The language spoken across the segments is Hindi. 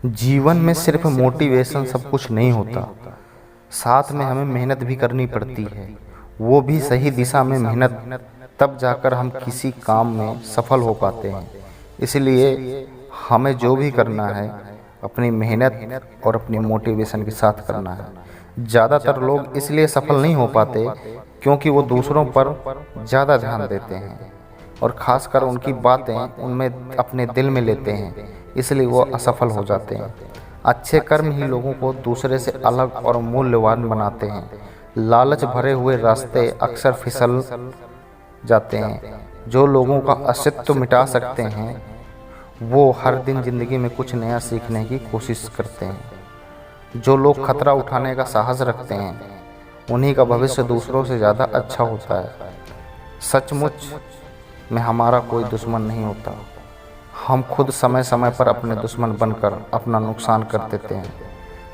जीवन में सिर्फ मोटिवेशन सब कुछ नहीं होता, साथ में हमें मेहनत भी करनी पड़ती है। वो भी सही दिशा में मेहनत, तब जाकर हम किसी काम में सफल हो पाते हैं। इसलिए हमें जो भी करना है अपनी मेहनत और अपनी मोटिवेशन के साथ करना है। ज़्यादातर लोग इसलिए सफल नहीं हो पाते क्योंकि वो दूसरों पर ज़्यादा ध्यान देते हैं और ख़ासकर उनकी बातें उनमें अपने दिल में लेते हैं, इसलिए वो असफल हो जाते हैं। अच्छे कर्म ही लोगों को दूसरे से अलग और मूल्यवान बनाते हैं। लालच भरे हुए रास्ते अक्सर फिसल जाते हैं। जो लोगों का अस्तित्व मिटा सकते हैं वो हर दिन ज़िंदगी में कुछ नया सीखने की कोशिश करते हैं। जो लोग खतरा उठाने का साहस रखते हैं उन्हीं का भविष्य दूसरों से ज़्यादा अच्छा होता है। सचमुच में हमारा कोई दुश्मन नहीं होता, हम खुद समय समय पर अपने दुश्मन बनकर अपना नुकसान कर देते हैं।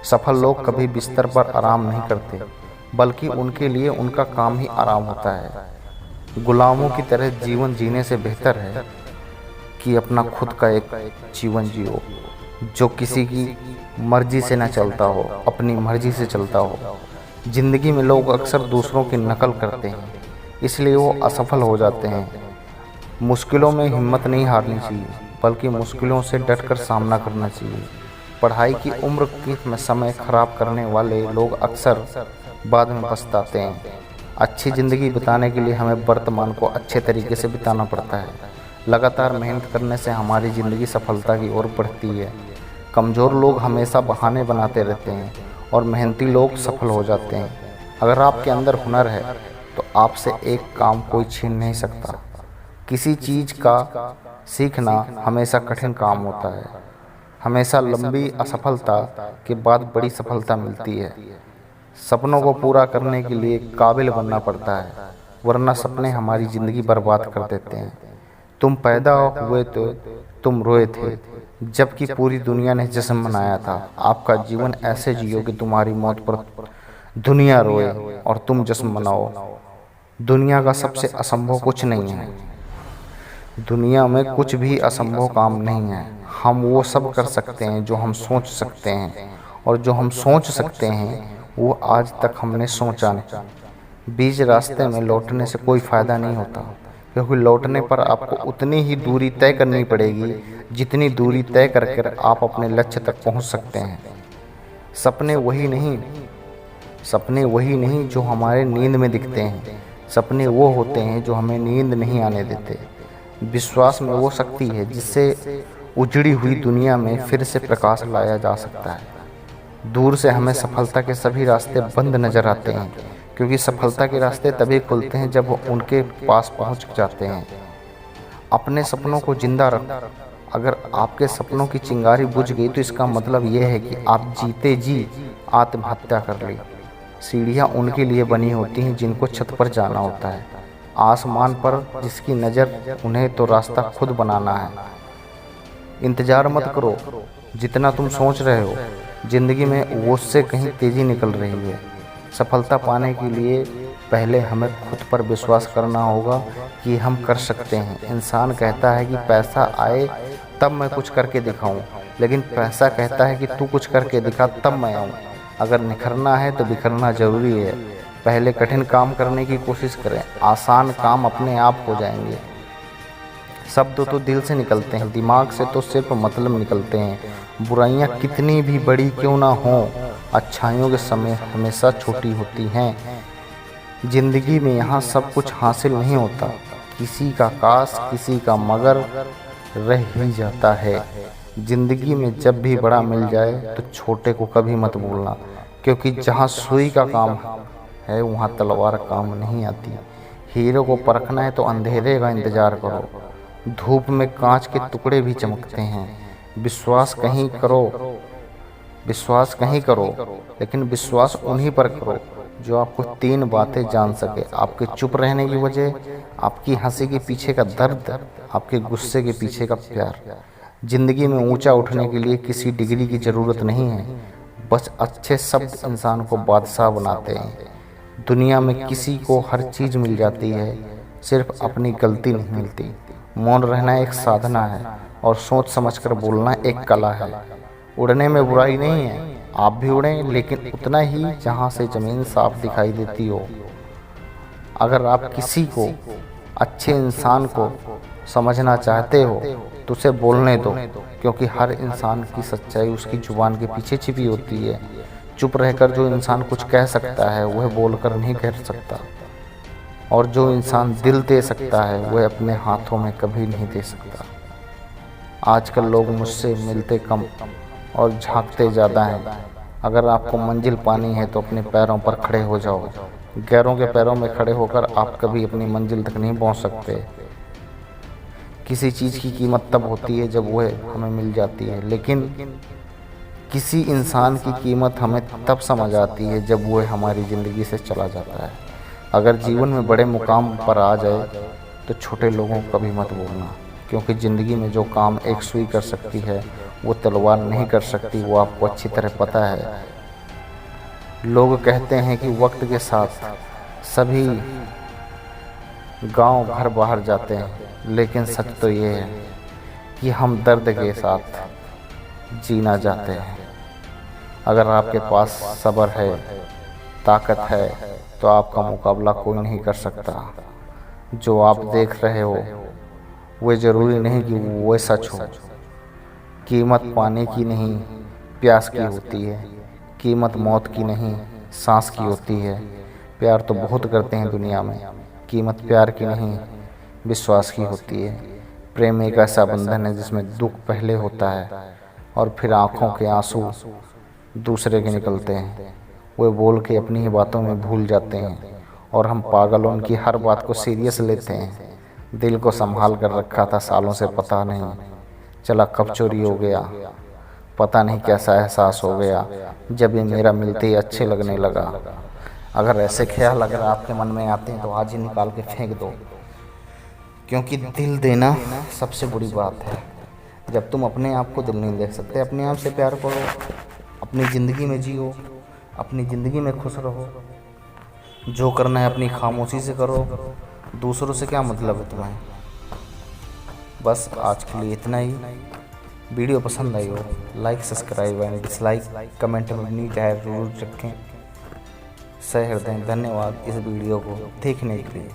सफल लोग कभी बिस्तर पर आराम नहीं करते, बल्कि उनके लिए उनका काम ही आराम होता है। गुलामों की तरह जीवन जीने से बेहतर है कि अपना खुद का एक जीवन जियो जो किसी की मर्जी से न चलता हो, अपनी मर्जी से चलता हो। ज़िंदगी में लोग अक्सर दूसरों की नकल करते हैं, इसलिए वो असफल हो जाते हैं। मुश्किलों में हिम्मत नहीं हारनी चाहिए, बल्कि मुश्किलों से डटकर सामना करना चाहिए। पढ़ाई की उम्र में समय खराब करने वाले लोग अक्सर बाद में पछताते हैं। अच्छी ज़िंदगी बिताने के लिए हमें वर्तमान को अच्छे तरीके से बिताना पड़ता है। लगातार मेहनत करने से हमारी ज़िंदगी सफलता की ओर बढ़ती है। कमज़ोर लोग हमेशा बहाने बनाते रहते हैं और मेहनती लोग सफल हो जाते हैं। अगर आपके अंदर हुनर है तो आपसे एक काम कोई छीन नहीं सकता। किसी चीज़ का सीखना हमेशा कठिन काम होता है। हमेशा लंबी असफलता के बाद बड़ी सफलता मिलती है। सपनों को पूरा करने के लिए काबिल बनना पड़ता है, वरना सपने हमारी ज़िंदगी बर्बाद कर देते हैं। तुम पैदा हुए तो तुम रोए थे, जबकि पूरी दुनिया ने जश्न मनाया था। आपका जीवन ऐसे जियो कि तुम्हारी मौत पर दुनिया रोए और तुम जश्न मनाओ। दुनिया का सबसे असंभव कुछ नहीं है। दुनिया में कुछ भी असंभव काम नहीं है। हम वो सब कर सकते हैं जो हम सोच सकते हैं, और जो हम सोच सकते हैं वो आज तक हमने सोचा नहीं। बीच रास्ते में लौटने से कोई फ़ायदा नहीं होता, क्योंकि लौटने पर आपको उतनी ही दूरी तय करनी पड़ेगी जितनी दूरी तय करके आप अपने लक्ष्य तक पहुंच सकते हैं। सपने वही नहीं जो हमारे नींद में दिखते हैं। सपने वो होते हैं जो हमें नींद नहीं आने देते। विश्वास में वो शक्ति है जिससे उजड़ी हुई दुनिया में फिर से प्रकाश लाया जा सकता है। दूर से हमें सफलता के सभी रास्ते बंद नजर आते हैं, क्योंकि सफलता के रास्ते तभी खुलते हैं जब उनके पास पहुंच जाते हैं। अपने सपनों को जिंदा रखो। अगर आपके सपनों की चिंगारी बुझ गई तो इसका मतलब यह है कि आप जीते जी आत्महत्या कर ली। सीढ़ियाँ उनके लिए बनी होती हैं जिनको छत पर जाना होता है। आसमान पर जिसकी नज़र, उन्हें तो रास्ता खुद बनाना है। इंतज़ार मत करो, जितना तुम सोच रहे हो ज़िंदगी में वो उससे कहीं तेज़ी निकल रही है। सफलता पाने के लिए पहले हमें खुद पर विश्वास करना होगा कि हम कर सकते हैं। इंसान कहता है कि पैसा आए तब मैं कुछ करके दिखाऊं, लेकिन पैसा कहता है कि तू कुछ करके दिखा तब मैं आऊं। अगर निखरना है तो बिखरना ज़रूरी है। पहले कठिन काम करने की कोशिश करें, आसान काम अपने आप हो जाएंगे। शब्द तो दिल से निकलते हैं, दिमाग से तो सिर्फ मतलब निकलते हैं। बुराइयां कितनी भी बड़ी क्यों ना हों, अच्छाइयों के समय हमेशा छोटी होती हैं। जिंदगी में यहाँ सब कुछ हासिल नहीं होता, किसी का काश किसी का मगर रह ही जाता है। जिंदगी में जब भी बड़ा मिल जाए तो छोटे को कभी मत भूलना, क्योंकि जहाँ सुई का काम है वहाँ तलवार काम नहीं आती। हीरो को परखना है तो अंधेरे का इंतजार करो। धूप में कांच के टुकड़े भी चमकते हैं। विश्वास कहीं करो, लेकिन विश्वास उन्हीं पर करो जो आपको 3 बातें जान सके। आपके चुप रहने की वजह, आपकी हंसी के पीछे का दर्द, आपके गुस्से के पीछे का प्यार। ज़िंदगी में ऊंचा उठने के लिए किसी डिग्री की ज़रूरत नहीं है, बस अच्छे शब्द इंसान को बादशाह बनाते हैं। दुनिया में किसी को हर चीज़ मिल जाती है, सिर्फ अपनी गलती नहीं मिलती। मौन रहना एक साधना है और सोच समझकर बोलना एक कला है। उड़ने में बुराई नहीं है, आप भी उड़ें, लेकिन उतना ही जहाँ से ज़मीन साफ दिखाई देती हो। अगर आप किसी को, अच्छे इंसान को समझना चाहते हो तो उसे बोलने दो, क्योंकि हर इंसान की सच्चाई उसकी जुबान के पीछे छिपी होती है। चुप रहकर जो इंसान कुछ कह सकता है वह बोलकर नहीं कह सकता, और जो इंसान दिल दे सकता है वह अपने हाथों में कभी नहीं दे सकता। आजकल लोग मुझसे मिलते कम और झांकते ज़्यादा हैं। अगर आपको मंजिल पानी है तो अपने पैरों पर खड़े हो जाओ। गैरों के पैरों में खड़े होकर आप कभी अपनी मंजिल तक नहीं पहुंच सकते। किसी चीज़ की कीमत तब होती है जब वह हमें मिल जाती है, लेकिन किसी इंसान की कीमत हमें तब समझ आती है जब वह हमारी ज़िंदगी से चला जाता है। अगर जीवन में बड़े मुकाम पर आ जाए तो छोटे लोगों को कभी मत बोलना, क्योंकि ज़िंदगी में जो काम एक सुई कर सकती है वो तलवार नहीं कर सकती, वो आपको अच्छी तरह पता है। लोग कहते हैं कि वक्त के साथ सभी गांव घर बाहर जाते हैं, लेकिन सच तो ये है कि हम दर्द के साथ जीना चाहते हैं। अगर आपके पास सब्र है, ताकत है, तो आपका मुकाबला कोई नहीं कर सकता। जो आप देख रहे हो वह ज़रूरी नहीं कि वो सच हो। कीमत पानी की नहीं, प्यास की होती है। कीमत मौत की नहीं, सांस की होती है। प्यार तो बहुत करते हैं दुनिया में, कीमत प्यार की नहीं, विश्वास की होती है। प्रेम एक ऐसा बंधन है जिसमें दुख पहले होता है और फिर आँखों के आंसू दूसरे के निकलते हैं। वे बोल के अपनी ही बातों में भूल जाते हैं और हम पागल उनकी हर बात को सीरियस लेते हैं। दिल को संभाल कर रखा था सालों से, पता नहीं चला कब चोरी हो गया। पता नहीं कैसा एहसास हो गया जब ये मेरा मिलते ही अच्छे लगने लगा। अगर ऐसे ख्याल अगर आपके मन में आते हैं तो आज ही निकाल के फेंक दो, क्योंकि दिल देना सबसे बुरी बात है। जब तुम अपने आप को दिल नहीं दे सकते, अपने आप से प्यार करो, अपनी ज़िंदगी में जियो, अपनी ज़िंदगी में खुश रहो। जो करना है अपनी खामोशी से करो, दूसरों से क्या मतलब है तुम्हें। बस आज के लिए इतना ही। वीडियो पसंद आई हो like, subscribe and dislike comment में अपनी राय जरूर रखें। सहृदय धन्यवाद इस वीडियो को देखने के लिए।